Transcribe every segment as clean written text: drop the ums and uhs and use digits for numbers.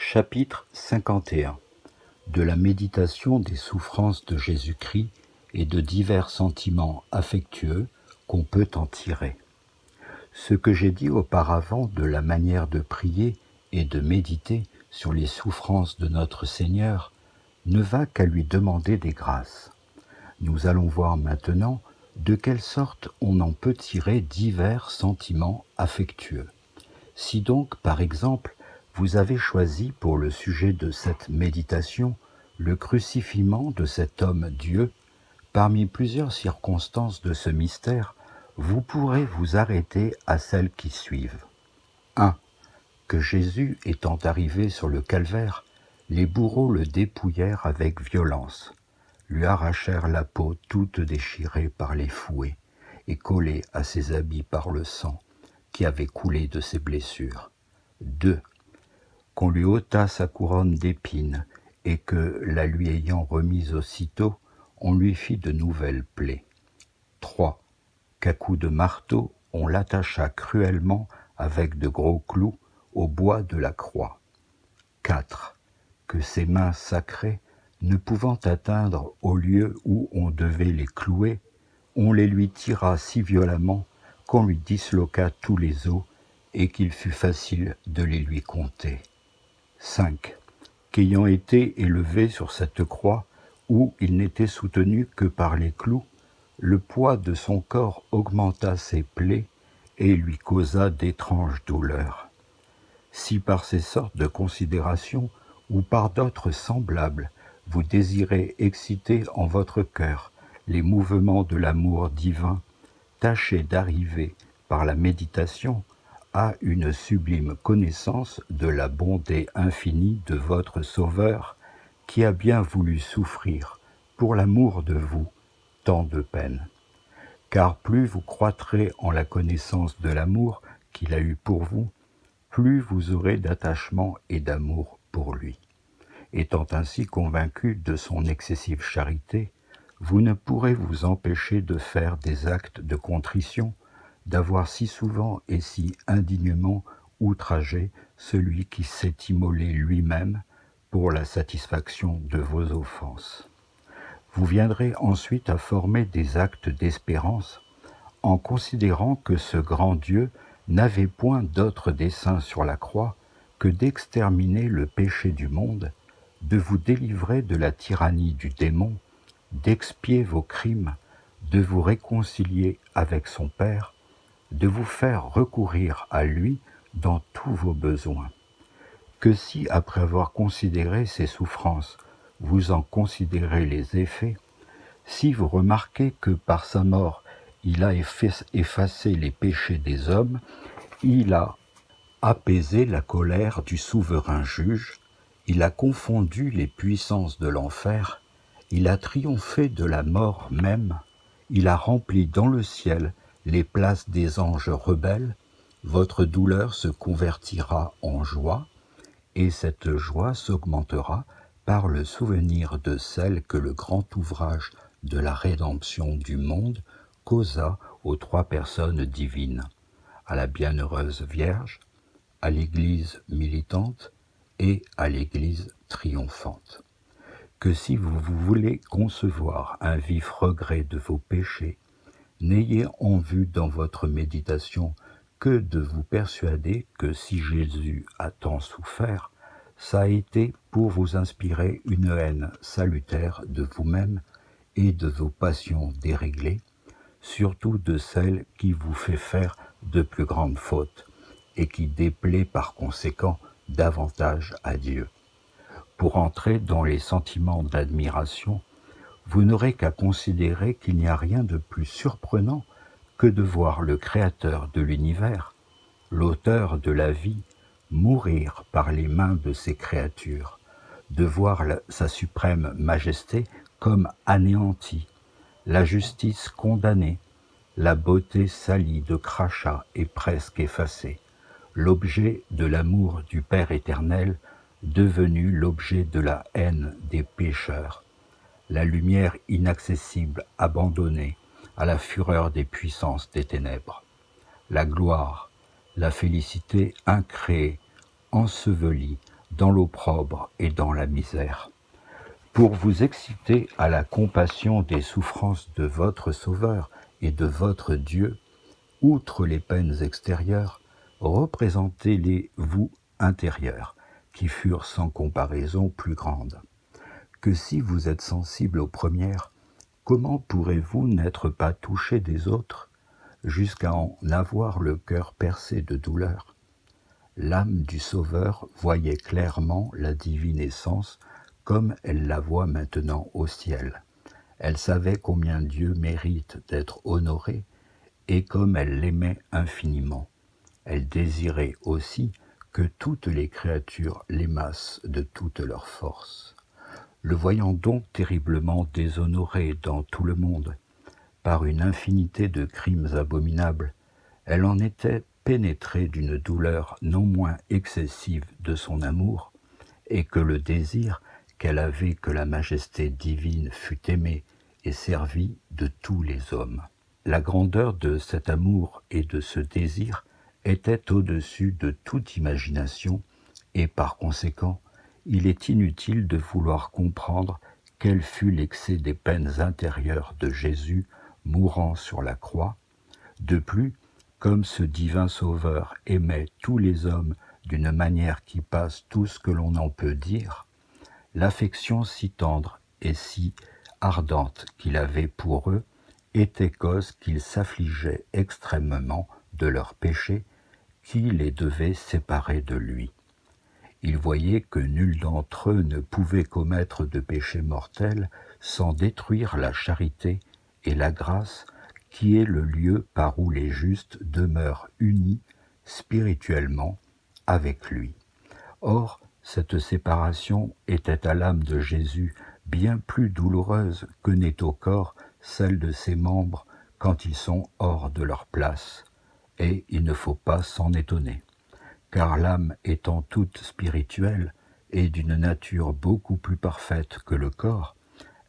Chapitre 51 de la méditation des souffrances de Jésus-Christ et de divers sentiments affectueux qu'on peut en tirer. Ce que j'ai dit auparavant de la manière de prier et de méditer sur les souffrances de notre Seigneur ne va qu'à lui demander des grâces. Nous allons voir maintenant de quelle sorte on en peut tirer divers sentiments affectueux. Si donc, par exemple, vous avez choisi pour le sujet de cette méditation le crucifiement de cet homme Dieu, parmi plusieurs circonstances de ce mystère, vous pourrez vous arrêter à celles qui suivent. 1. Que Jésus étant arrivé sur le calvaire, les bourreaux le dépouillèrent avec violence, lui arrachèrent la peau toute déchirée par les fouets et collée à ses habits par le sang qui avait coulé de ses blessures. 2. Qu'on lui ôtât sa couronne d'épines et que, la lui ayant remise aussitôt, on lui fit de nouvelles plaies. 3. Qu'à coups de marteau, on l'attacha cruellement avec de gros clous au bois de la croix. 4. Que ses mains sacrées, ne pouvant atteindre au lieu où on devait les clouer, on les lui tira si violemment qu'on lui disloqua tous les os et qu'il fut facile de les lui compter. 5. Qu'ayant été élevé sur cette croix, où il n'était soutenu que par les clous, le poids de son corps augmenta ses plaies et lui causa d'étranges douleurs. Si par ces sortes de considérations ou par d'autres semblables, vous désirez exciter en votre cœur les mouvements de l'amour divin, tâchez d'arriver, par la méditation, à une sublime connaissance de la bonté infinie de votre Sauveur, qui a bien voulu souffrir, pour l'amour de vous, tant de peines. Car plus vous croîtrez en la connaissance de l'amour qu'il a eu pour vous, plus vous aurez d'attachement et d'amour pour lui. Étant ainsi convaincu de son excessive charité, vous ne pourrez vous empêcher de faire des actes de contrition, d'avoir si souvent et si indignement outragé celui qui s'est immolé lui-même pour la satisfaction de vos offenses. Vous viendrez ensuite à former des actes d'espérance en considérant que ce grand Dieu n'avait point d'autre dessein sur la croix que d'exterminer le péché du monde, de vous délivrer de la tyrannie du démon, d'expier vos crimes, de vous réconcilier avec son Père, de vous faire recourir à lui dans tous vos besoins. Que si, après avoir considéré ses souffrances, vous en considérez les effets, si vous remarquez que par sa mort, il a effacé les péchés des hommes, il a apaisé la colère du souverain juge, il a confondu les puissances de l'enfer, il a triomphé de la mort même, il a rempli dans le ciel les places des anges rebelles, votre douleur se convertira en joie, et cette joie s'augmentera par le souvenir de celle que le grand ouvrage de la rédemption du monde causa aux trois personnes divines, à la bienheureuse Vierge, à l'Église militante et à l'Église triomphante. Que si vous voulez concevoir un vif regret de vos péchés, n'ayez en vue dans votre méditation que de vous persuader que si Jésus a tant souffert, ça a été pour vous inspirer une haine salutaire de vous-même et de vos passions déréglées, surtout de celle qui vous fait faire de plus grandes fautes et qui déplaît par conséquent davantage à Dieu. Pour entrer dans les sentiments d'admiration, vous n'aurez qu'à considérer qu'il n'y a rien de plus surprenant que de voir le Créateur de l'univers, l'auteur de la vie, mourir par les mains de ses créatures, de voir sa suprême majesté comme anéantie, la justice condamnée, la beauté salie de crachats et presque effacée, l'objet de l'amour du Père éternel devenu l'objet de la haine des pécheurs, la lumière inaccessible abandonnée à la fureur des puissances des ténèbres, la gloire, la félicité incréée, ensevelie dans l'opprobre et dans la misère. Pour vous exciter à la compassion des souffrances de votre Sauveur et de votre Dieu, outre les peines extérieures, représentez-les vous intérieures, qui furent sans comparaison plus grandes. Que si vous êtes sensible aux premières, comment pourrez-vous n'être pas touché des autres, jusqu'à en avoir le cœur percé de douleur? L'âme du Sauveur voyait clairement la divine essence comme elle la voit maintenant au ciel. Elle savait combien Dieu mérite d'être honoré et comme elle l'aimait infiniment. Elle désirait aussi que toutes les créatures l'aimassent de toute leur force. Le voyant donc terriblement déshonoré dans tout le monde, par une infinité de crimes abominables, elle en était pénétrée d'une douleur non moins excessive de son amour, et que le désir qu'elle avait que la majesté divine fût aimée et servie de tous les hommes. La grandeur de cet amour et de ce désir était au-dessus de toute imagination, et par conséquent, il est inutile de vouloir comprendre quel fut l'excès des peines intérieures de Jésus mourant sur la croix. De plus, comme ce divin Sauveur aimait tous les hommes d'une manière qui passe tout ce que l'on en peut dire, l'affection si tendre et si ardente qu'il avait pour eux était cause qu'il s'affligeait extrêmement de leurs péchés qui les devaient séparer de lui. Il voyait que nul d'entre eux ne pouvait commettre de péché mortel sans détruire la charité et la grâce qui est le lieu par où les justes demeurent unis spirituellement avec lui. Or, cette séparation était à l'âme de Jésus bien plus douloureuse que n'est au corps celle de ses membres quand ils sont hors de leur place, et il ne faut pas s'en étonner, car l'âme étant toute spirituelle et d'une nature beaucoup plus parfaite que le corps,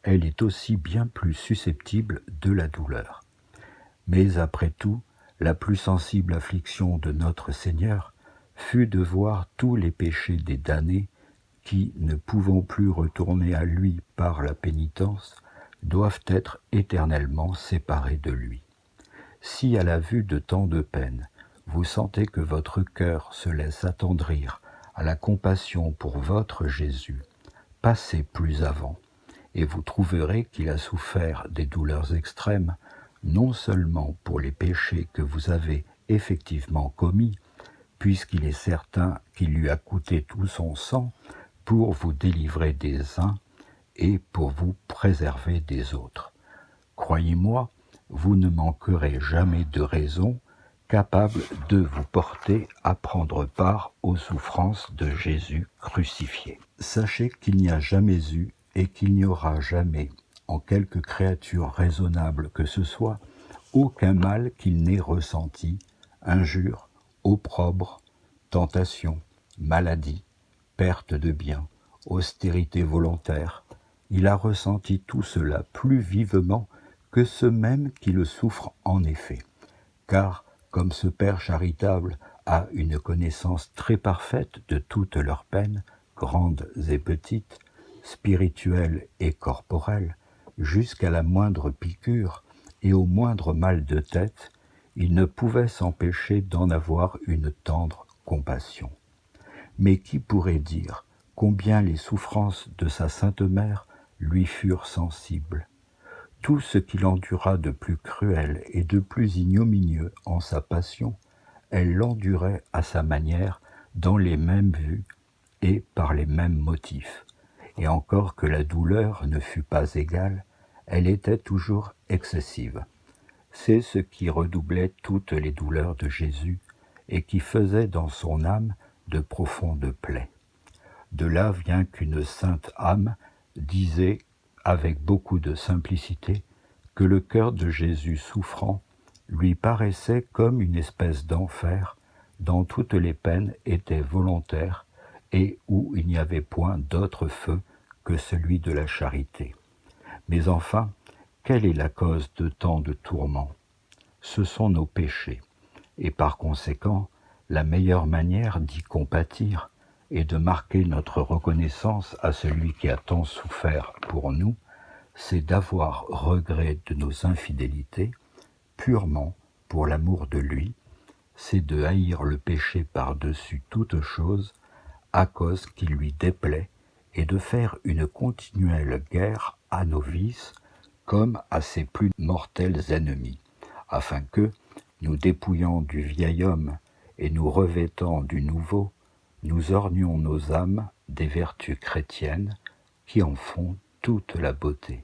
elle est aussi bien plus susceptible de la douleur. Mais après tout, la plus sensible affliction de notre Seigneur fut de voir tous les péchés des damnés qui, ne pouvant plus retourner à lui par la pénitence, doivent être éternellement séparés de lui. Si à la vue de tant de peines, vous sentez que votre cœur se laisse attendrir à la compassion pour votre Jésus, passez plus avant, et vous trouverez qu'il a souffert des douleurs extrêmes, non seulement pour les péchés que vous avez effectivement commis, puisqu'il est certain qu'il lui a coûté tout son sang pour vous délivrer des uns et pour vous préserver des autres. Croyez-moi, vous ne manquerez jamais de raisons capables de vous porter à prendre part aux souffrances de Jésus crucifié. Sachez qu'il n'y a jamais eu et qu'il n'y aura jamais, en quelque créature raisonnable que ce soit, aucun mal qu'il n'ait ressenti, injure, opprobre, tentation, maladie, perte de biens, austérité volontaire. Il a ressenti tout cela plus vivement que ceux mêmes qui le souffrent en effet, car, comme ce Père charitable a une connaissance très parfaite de toutes leurs peines, grandes et petites, spirituelles et corporelles, jusqu'à la moindre piqûre et au moindre mal de tête, il ne pouvait s'empêcher d'en avoir une tendre compassion. Mais qui pourrait dire combien les souffrances de sa Sainte Mère lui furent sensibles? Tout ce qu'il endura de plus cruel et de plus ignominieux en sa passion, elle l'endurait à sa manière, dans les mêmes vues et par les mêmes motifs. Et encore que la douleur ne fût pas égale, elle était toujours excessive. C'est ce qui redoublait toutes les douleurs de Jésus et qui faisait dans son âme de profondes plaies. De là vient qu'une sainte âme disait avec beaucoup de simplicité que le cœur de Jésus souffrant lui paraissait comme une espèce d'enfer dont toutes les peines étaient volontaires et où il n'y avait point d'autre feu que celui de la charité. Mais enfin, quelle est la cause de tant de tourments? Ce sont nos péchés, et par conséquent, la meilleure manière d'y compatir et de marquer notre reconnaissance à celui qui a tant souffert pour nous, c'est d'avoir regret de nos infidélités, purement pour l'amour de lui, c'est de haïr le péché par-dessus toute chose, à cause qu'il lui déplaît, et de faire une continuelle guerre à nos vices, comme à ses plus mortels ennemis, afin que, nous dépouillant du vieil homme et nous revêtant du nouveau, nous ornions nos âmes des vertus chrétiennes qui en font toute la beauté.